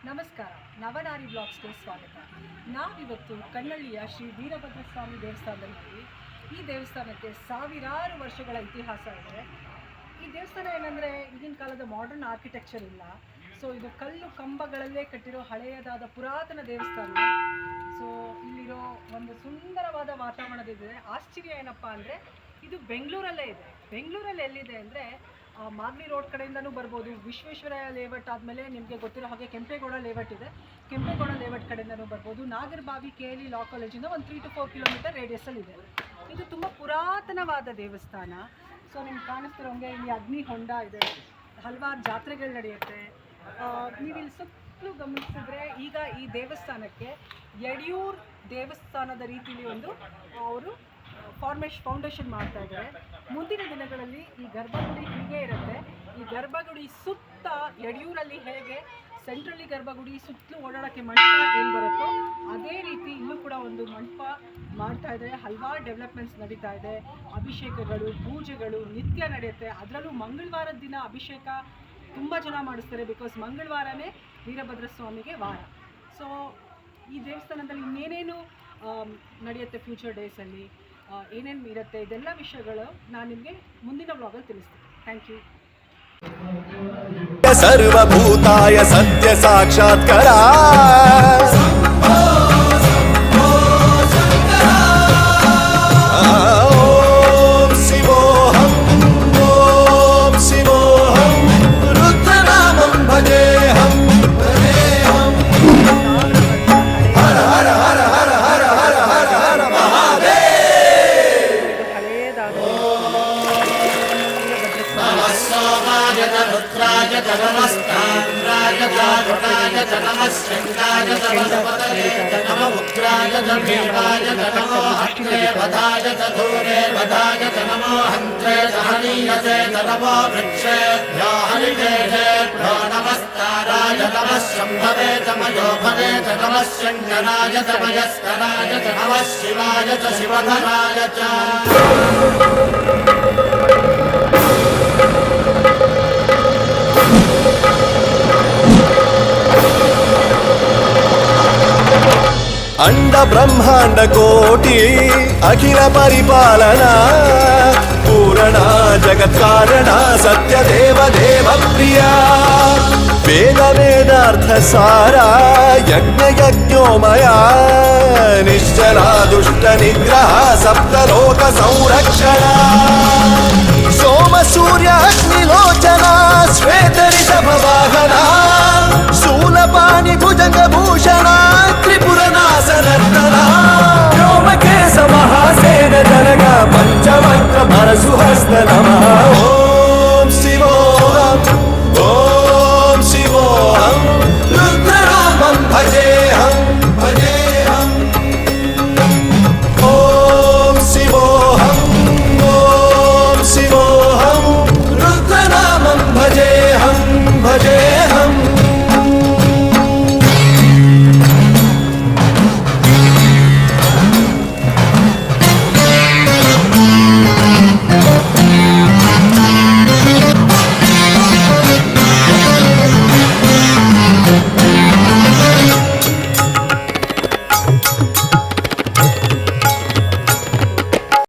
ನಮಸ್ಕಾರ, ನವನಾರಿ ಬ್ಲಾಗ್ಸ್ಗೆ ಸ್ವಾಗತ. ನಾವಿವತ್ತು ಕನ್ನಳ್ಳಿಯ ಶ್ರೀ ವೀರಭದ್ರ ಸ್ವಾಮಿ ದೇವಸ್ಥಾನದಲ್ಲಿ. ಈ ದೇವಸ್ಥಾನಕ್ಕೆ ಸಾವಿರಾರು ವರ್ಷಗಳ ಇತಿಹಾಸ ಇದೆ. ಈ ದೇವಸ್ಥಾನ ಏನಂದರೆ ಈಗಿನ ಕಾಲದ ಮಾಡರ್ನ್ ಆರ್ಕಿಟೆಕ್ಚರ್ ಇಲ್ಲ. ಸೊ ಇದು ಕಲ್ಲು ಕಂಬಗಳಲ್ಲೇ ಕಟ್ಟಿರೋ ಹಳೆಯದಾದ ಪುರಾತನ ದೇವಸ್ಥಾನ. ಸೊ ಇಲ್ಲಿರೋ ಒಂದು ಸುಂದರವಾದ ವಾತಾವರಣದಿದೆ. ಆಶ್ಚರ್ಯ ಏನಪ್ಪ ಅಂದರೆ ಇದು ಬೆಂಗಳೂರಲ್ಲೇ ಇದೆ. ಬೆಂಗಳೂರಲ್ಲಿ ಎಲ್ಲಿದೆ ಅಂದರೆ ಮಾಗಡಿ ರೋಡ್ ಕಡೆಯಿಂದನೂ ಬರ್ಬೋದು. ವಿಶ್ವೇಶ್ವರಯ್ಯ ಲೇಔಟ್ ಆದಮೇಲೆ ನಿಮಗೆ ಗೊತ್ತಿರೋ ಹಾಗೆ ಕೆಂಪೇಗೌಡ ಲೇಔಟ್ ಇದೆ. ಕೆಂಪೇಗೌಡ ಲೇಔಟ್ ಕಡೆಯಿಂದನೂ ಬರ್ಬೋದು. ನಾಗರಬಾವಿ KLE ಲಾ ಕಾಲೇಜಿಂದ ಒಂದು 3 to 4 ಕಿಲೋಮೀಟರ್ ರೇಡಿಯಸ್ಸಲ್ಲಿದೆ. ಇದು ತುಂಬ ಪುರಾತನವಾದ ದೇವಸ್ಥಾನ. ಸೊ ನಿಮ್ಗೆ ಕಾಣಿಸ್ತಿರೋಂಗೆ ಇಲ್ಲಿ ಅಗ್ನಿ ಹೊಂಡ ಇದೆ, ಹಲವಾರು ಜಾತ್ರೆಗಳು ನಡೆಯುತ್ತೆ. ನೀವು ಇಲ್ಲಿ ಸುತ್ತಲೂ ಗಮನಿಸಿದ್ರೆ ಈಗ ಈ ದೇವಸ್ಥಾನಕ್ಕೆ ಯಡಿಯೂರು ದೇವಸ್ಥಾನದ ರೀತಿಯಲ್ಲಿ ಒಂದು ಅವರು ಫೌಂಡೇಶನ್ ಮಾಡ್ತಾ ಇದ್ದಾರೆ. ಮುಂದಿನ ದಿನಗಳಲ್ಲಿ ಈ ಗರ್ಭಗುಡಿ ಹೀಗೆ ಇರುತ್ತೆ. ಈ ಗರ್ಭಗುಡಿ ಸುತ್ತ ಯಡಿಯೂರಲ್ಲಿ ಹೇಗೆ ಸೆಂಟ್ರಲ್ಲಿ ಗರ್ಭಗುಡಿ ಸುತ್ತಲೂ ಓಡಾಡೋಕ್ಕೆ ಮಂಟಪ ಏನು ಬರುತ್ತೋ ಅದೇ ರೀತಿ ಇಲ್ಲೂ ಕೂಡ ಒಂದು ಮಂಟಪ ಮಾಡ್ತಾ ಇದ್ದಾರೆ. ಹಲವಾರು ಡೆವಲಪ್ಮೆಂಟ್ಸ್ ನಡೀತಾ ಇದೆ. ಅಭಿಷೇಕಗಳು, ಪೂಜೆಗಳು ನಿತ್ಯ ನಡೆಯುತ್ತೆ. ಅದರಲ್ಲೂ ಮಂಗಳವಾರದ ದಿನ ಅಭಿಷೇಕ ತುಂಬ ಜನ ಮಾಡಿಸ್ತಾರೆ. ಬಿಕಾಸ್ ಮಂಗಳವಾರನೇ ವೀರಭದ್ರ ಸ್ವಾಮಿಗೆ ವಾರ. ಸೊ ಈ ದೇವಸ್ಥಾನದಲ್ಲಿ ಇನ್ನೇನೇನು ನಡೆಯುತ್ತೆ ಫ್ಯೂಚರ್ ಡೇಸಲ್ಲಿ, ಏನೇನು ಇರುತ್ತೆ, ಇದೆಲ್ಲ ವಿಷಯಗಳು ನಾನು ನಿಮಗೆ ಮುಂದಿನ ವ್ಲಾಗಲ್ಲಿ ತಿಳಿಸ್ತೀನಿ. Thank you. ಸರ್ವಭೂತಾಯ ಸತ್ಯ ಸಾಕ್ಷಾತ್ಕಾರ ಓಂ ಶಿವೋಹಂ ಓಂ ಶಿವೋಹಂ ರುದ್ರನಾಮಂ ಭಜೇಹಂ ಭಜೇಹಂ ಹರ ಹರ ಹರ ಹರ ಹರ ಹರ ಹರ ಹರ ಮಹಾದೇವ. रुद्राय च नमस्ताम्राय चारुणाय च नमः शङ्काय च वसुपतये च नमः उग्राय च भीमाय च नमो हस्ते वधाय च धूरे वधाय च नमो हन्त्रे च हनीयसे च नमो वृक्षेभ्यो हरिकेशेभ्यो नमस्काराय नमः शम्भवे च मयोभवे च नमः शङ्कराय च मयस्कराय च नमः शिवाय च शिवधराय च. अंड ब्रह्मांड कोटि अखिल परिपालना पूरणा जगत् कारणा सत्य देव देव प्रिया वेद वेदार्थ सारा यज्ञ यज्ञोमया निश्चला दुष्ट निग्रह सप्तलोक संरक्षणा सोम सूर्य अग्निलोचना श्वेत ऋषभ वाहना